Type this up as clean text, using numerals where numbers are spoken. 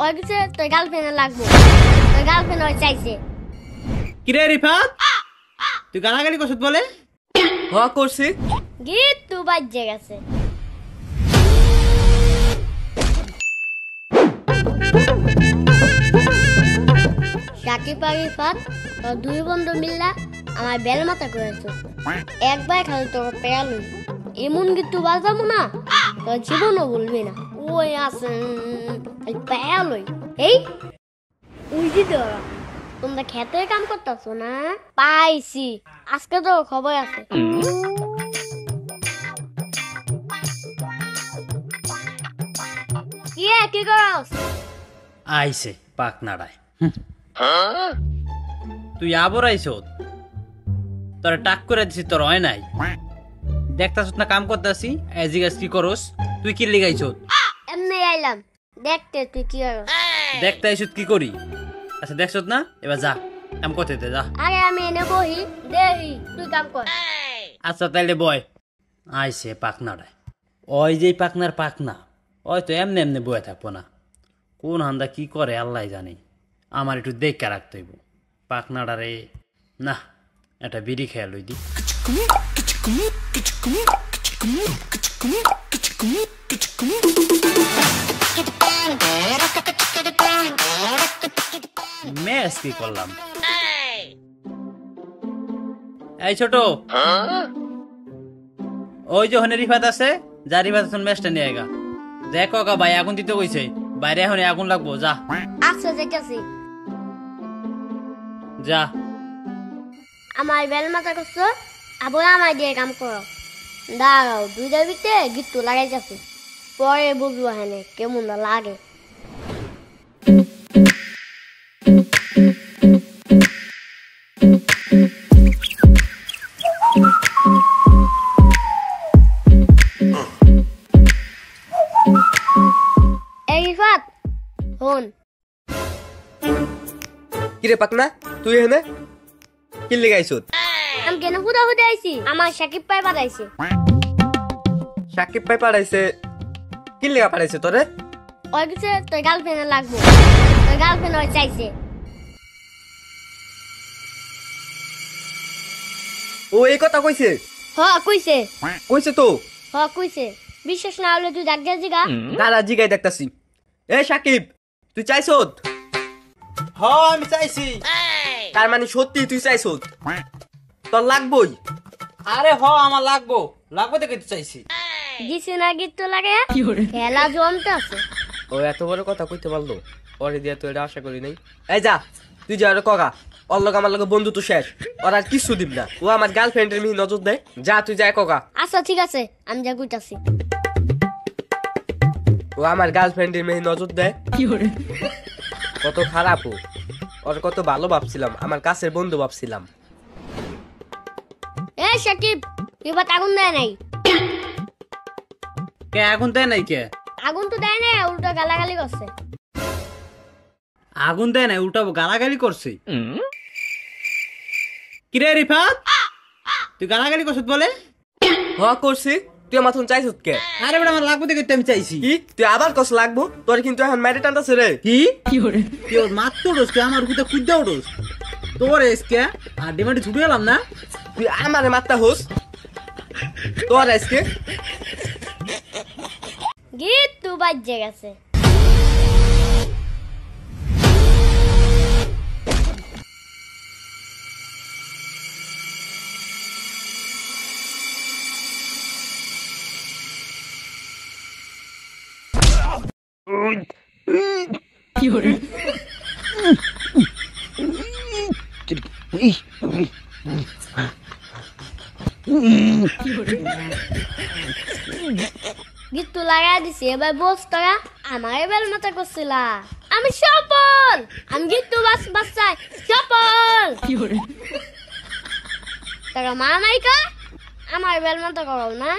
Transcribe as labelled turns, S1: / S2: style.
S1: ওই কিছু তোর গার্লফ্রেন্ড লাগবো, তোর গার্লফ্রেন্ড ওই চাইছে।
S2: কিরে রিফাত, তুই গালাগালি করছিস বলে?
S3: হ্যাঁ করছি।
S1: গীত তু বাজে গেছে। সাকিব আর রিফাত তোর দুই বন্ধু মিল্লা আমার বেল মাথা করেছো। একবার খালি তোর পেয়ালুই এমন গীত বাজাবো না তোর জীবনও বলবি না। ওই আছে পেয়ালুই এই ওই যে তোরা তোমরা খেতে কাম করতেছো না? পাইছি, আজকে তো খবর আছে। কি করস?
S2: আইছে পাক নাড়ায়। তুই আবার আইছ, তোরা টাক করে দিছি, তোর হয় নাই। দেখতাছ না কাম করতেছি, জিজ্ঞাস কি করস? তুই কি লিগাইছ?
S1: এমনি আইলাম দেখতে, তুই কি করস?
S2: দেখতে আইছ কি করি? আচ্ছা দেখছ না, এবার যা কাম করতে দে, যা।
S1: আরে আমি এনে বহি দেহি, তুই কাম কর।
S2: আচ্ছা তাইলে বয়। আইছে পাক নাড়ায়। ওই যে পাকনার পাকনা, ওই তো এমনি এমনি বয়ে থাকবো না। কোন হান্দা কি করে আল্লাহ জানি। আমার একটু দেখে রাখতে হইব পাকনাডারে। না, এটা বিড়ি খেয়াল হই দি। মেস কি করলাম? এই ছোট, ওই যে হনে রিফাত আছে, যা রিফাত এখন মেসটা নিয়ে গা। দেখো গা ভাই আগুন দিতে কইছে, বাইরে এখন আগুন লাগবো, যা।
S1: আচ্ছা দেখেছি।
S2: যা।
S1: আমার বেল মাথা করছো, আবার আমার দিয়ে কাম করো। দাঁড়াও, দুইটার ভিতরে গিট্টু লাগাই যাচ্ছে, পরে বুঝবো হেনে কেমন লাগে।
S3: কিরে পাকনা, তুই এখানে কি লেগাইছ?
S1: আমি কেন হুদা হুদা আইছি? আমার সাকিব পাই পাঠাইছে।
S3: সাকিব ভাই পাঠাইছে? কি লেগা পাঠাইছে তোরে?
S1: ওই কিছু তোর গার্লফ্রেন্ড লাগবো, তোর গার্লফ্রেন্ড ওই চাইছে।
S3: ও এই কথা কইছে?
S1: হ কইছে।
S3: কইছে তো?
S1: হ কইছে। বিশ্বাস না হলে তুই ডাক জিগা।
S3: দাঁড়া জিগাই দেখতাছি। এ সাকিব, তুই চাইছ?
S2: হ আমি চাইছি।
S3: তার মানে সত্যি তুই চাইছ? তোর লাগবই?
S2: আরে হ আমার লাগবো, লাগবো দেখে তুই চাইছি।
S1: দিছি না গীত লাগে, খেলা জমতে আছে।
S3: ও এত বড় কথা কইতে পারলো? ওরে দিয়া তো এটা আশা করি নাই। এই যা, তুই যা, কগা ওর লোক আমার লোক বন্ধু তো শেষ, ওর আর কিছু দিব না। ও আমার গার্লফ্রেন্ডের মিহি নজর দেয়। যা তুই যা কগা।
S1: আচ্ছা ঠিক আছে, আমি যা কইতাছি।
S3: ও আমার গার্লফ্রেন্ডের মিহি নজর দেয়। কত খারাপ ও, ওর কত ভালো ভাবছিলাম, আমার কাছের বন্ধু ভাবছিলাম।
S1: এ সাকিব, এবার আগুন দেয় নাই?
S2: কে আগুন দেয় নাই? কে
S1: আগুন তো দেয় নাই, উল্টো গালাগালি করছে।
S2: আগুন দেয় নাই, উল্টা গালাগালি করছে? কিরে রিফাত, তুই গালাগালি করছিস বলে?
S3: হ করছি। তুই আমার তখন চাইছ কে?
S2: আরে বেটা আমার লাগবো দেখে আমি চাইছি।
S3: কি তুই আবার কস লাগবো? তোর কিন্তু এখন মাইরে টানতাছে রে।
S2: কি তুই ওর মাত্র উঠোস কে? আমার কুতে খুঁজা উঠোস তোর এসকে আর ডিমান্ডে ছুটে গেলাম না।
S3: তুই আমারে মারতা হোস? তোর আজকে
S1: গীত তু বাজে গেছে। গীত লাগাই দিছি, এবার বস তোরা আমার বেল মাথা করছিলা। আমি সফল, আমি গীত বাচ্চাই সফল। তোরা মা নাইকা আমার বেল মাথা করো না।